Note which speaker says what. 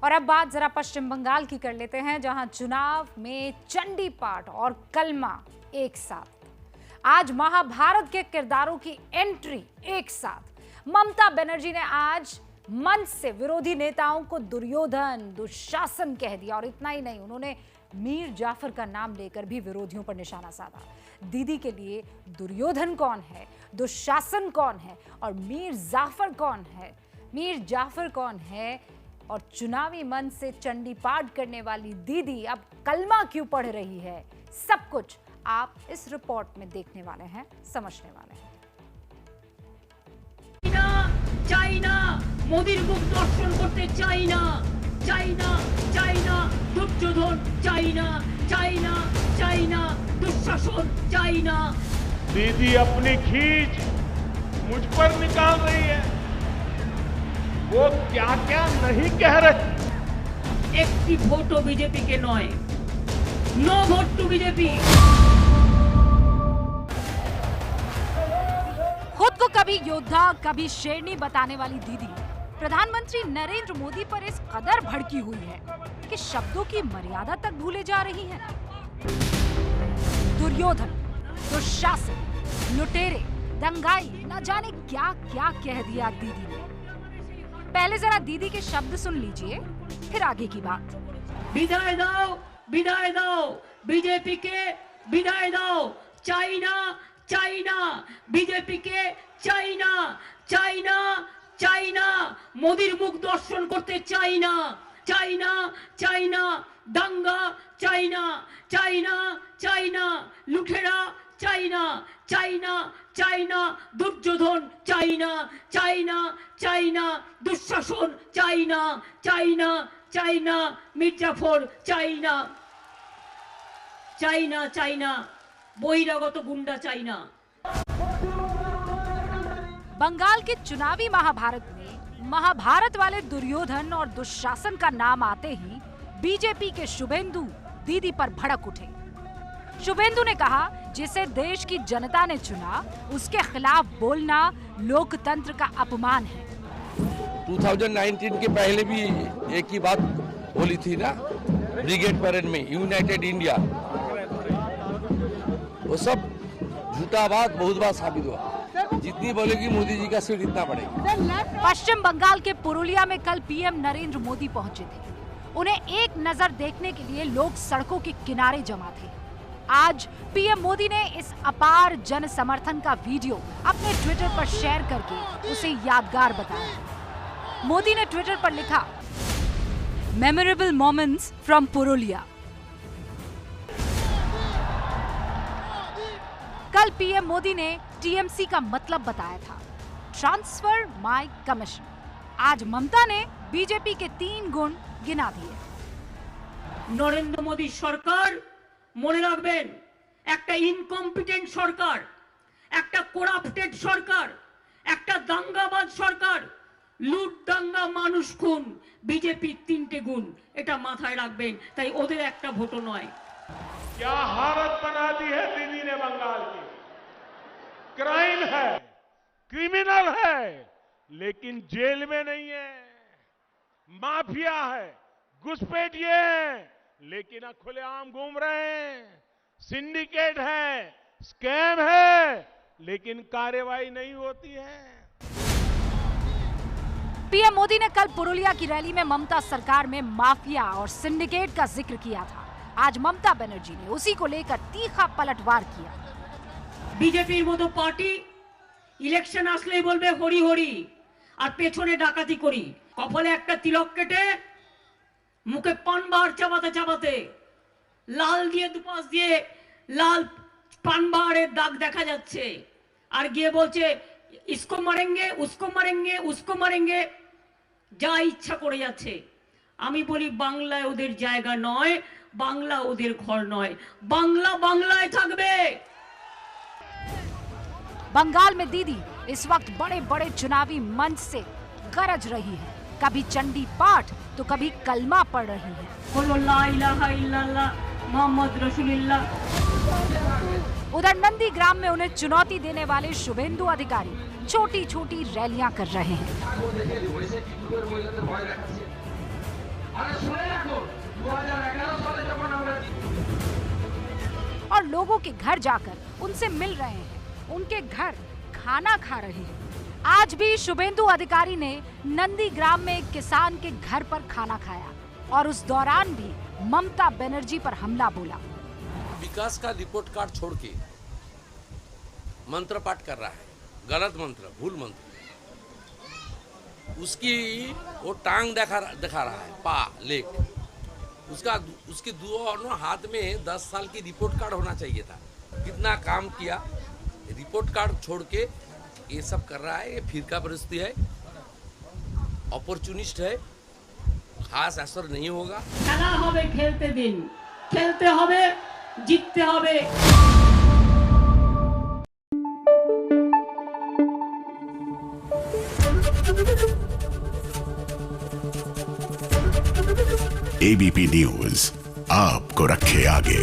Speaker 1: और अब बात जरा पश्चिम बंगाल की कर लेते हैं, जहां चुनाव में चंडी पाठ और कलमा एक साथ। आज महाभारत के किरदारों की एंट्री एक साथ। ममता बनर्जी ने आज मंच से विरोधी नेताओं को दुर्योधन, दुशासन कह दिया और इतना ही नहीं, उन्होंने मीर जाफर का नाम लेकर भी विरोधियों पर निशाना साधा। दीदी के लिए दुर्योधन कौन है, दुशासन कौन है और मीर जाफर कौन है, मीर जाफर कौन है और चुनावी मंच से चंडी पाठ करने वाली दीदी अब कलमा क्यों पढ़ रही है, सब कुछ आप इस रिपोर्ट में देखने वाले हैं, समझने वाले हैं।
Speaker 2: চাইনা মোদির মুখ দর্শন করতে চাইনা, চাইনা চাইনা দুর্যোধন, চাইনা চাইনা চাইনা दुशासन, चाइना।
Speaker 3: दीदी अपनी खींच मुझ पर निकाल रही है, वो क्या क्या नहीं कह रहे।
Speaker 2: एक की फोटो बीजेपी के नॉय, नो वोट टू बीजेपी।
Speaker 1: खुद को कभी योद्धा कभी शेरनी बताने वाली दीदी प्रधानमंत्री नरेंद्र मोदी पर इस कदर भड़की हुई है कि शब्दों की मर्यादा तक भूले जा रही है। दुर्योधन, दुशासन, लुटेरे, दंगाई, न जाने क्या क्या कह दिया दीदी ने। पहले जरा दीदी के शब्द सुन लीजिए, फिर आगे की बात।
Speaker 2: विदाई दो बीजेपी के, विदाई दो चाइना चाइना, बीजेपी के चाइना चाइना चाइना, मोदीर मुख दर्शन करते चाइना, चाइना चाइना, दंगा चाइना, चाइना चाइना, लुटेरा चाइना, चाइना चाइना, दुर्योधन चाइना, चाइना चाइना, दुशासन चाइना, चाइना चाइना, मीर जाफर चाइना, चाइना चाइना, बहिरागत गुंडा चाइना।
Speaker 1: बंगाल के चुनावी महाभारत में महाभारत वाले दुर्योधन और दुशासन का नाम आते ही बीजेपी के शुभेंदु दीदी पर भड़क उठे। शुभेंदु ने कहा, जिसे देश की जनता ने चुना उसके खिलाफ बोलना लोकतंत्र का अपमान है।
Speaker 4: 2019 के पहले भी एक ही बात बोली थी ना, ब्रिगेड परेड में, यूनाइटेड इंडिया, वो सब झूठा बात बहुत बार साबित हुआ। जितनी बोलेगी मोदी जी का सीट इतना बढ़ेगा।
Speaker 1: पश्चिम बंगाल के पुरुलिया में कल पीएम नरेंद्र मोदी पहुंचे थे। उन्हें एक नजर देखने के लिए लोग सड़कों के किनारे जमा थे। आज पीएम मोदी ने इस अपार जन समर्थन का वीडियो अपने ट्विटर पर शेयर करके उसे यादगार बताया। मोदी ने ट्विटर पर लिखा, मेमोरेबल मोमेंट्स फ्रॉम पुरुलिया। कल पीएम मोदी ने टीएमसी का मतलब बताया था, ट्रांसफर माय कमीशन। आज ममता ने बीजेपी के 3 गुण गिना दिए।
Speaker 2: नरेंद्र मोदी सरकार মনে রাখবেন, একটা ইনকম্পিটেন্ট সরকার, একটা করাপ্টেড সরকার, একটা দাঙ্গাবাজ সরকার, লুট দাঙ্গা মানুষ খুন, বিজেপি 3টে গুণ, এটা মাথায় রাখবেন। তাই ওদের একটা ভোটও নয়।
Speaker 3: क्या हालत बना दी है दीदी ने बंगाल की। क्राइम है, क्रिमिनल है, लेकिन जेल में नहीं है। माफिया है, घुसपैठिए हैं, लेकिन खुलेआम घूम रहे हैं। सिंडिकेट है, स्कैम है, लेकिन कार्रवाई नहीं होती है।
Speaker 1: पीएम मोदी ने कल पुरुलिया की रैली में ममता सरकार में माफिया और सिंडिकेट का जिक्र किया था। आज ममता बनर्जी ने उसी को लेकर तीखा पलटवार किया।
Speaker 2: বিজেপির মতো পার্টি ইলেকশন আসলেই বলবে হরি হরি আর পেছনে ডাকাতি করি। কপালে একটা তিলক কেটে মুখে পানবার চাবাতে চাবাতে লাল দিয়ে দুপাশ দিয়ে লাল পানবারের দাগ দেখা যাচ্ছে আর গিয়ে বলছে ইসকো মারেঙ্গে উসকো মারেঙ্গে উসকো মারেঙ্গে, যা ইচ্ছা করে যাচ্ছে। আমি বলি বাংলায় ওদের জায়গা নয়, বাংলা ওদের ঘর নয়, বাংলা বাংলায় থাকবে।
Speaker 1: बंगाल में दीदी इस वक्त बड़े बड़े चुनावी मंच से गरज रही है। कभी चंडी पाठ तो कभी कलमा पढ़ रही है।
Speaker 2: बोलो ला इलाहा इल्लल्लाह मोहम्मद रसूलुल्लाह।
Speaker 1: उधर नंदीग्राम में उन्हें चुनौती देने वाले शुभेंदु अधिकारी छोटी छोटी रैलियां कर रहे हैं। और लोगों के घर जाकर उनसे मिल रहे हैं, उनके घर खाना खा रहे हैं। आज भी शुभेंदु अधिकारी ने नंदीग्राम में एक किसान के घर पर खाना खाया और उस दौरान भी ममता बनर्जी पर हमला बोला।
Speaker 4: विकास का रिपोर्ट कार्ड छोड़ के मंत्र पाठ कर रहा है, गलत मंत्र, भूल मंत्र। उसकी वो टांग दिखा रहा है, पा लेक उसके दोनों हाथ में 10 साल की रिपोर्ट कार्ड होना चाहिए था। कितना काम किया, रिपोर्ट कार्ड छोड़ के ये सब कर रहा है। ये फिरका परिस्थिति है, अपॉर्चुनिस्ट है, खास असर नहीं होगा।
Speaker 2: খেলা হবে খেলতে দিন, খেলতে হবে, জিততে হবে।
Speaker 5: एबीपी न्यूज आपको रखे आगे।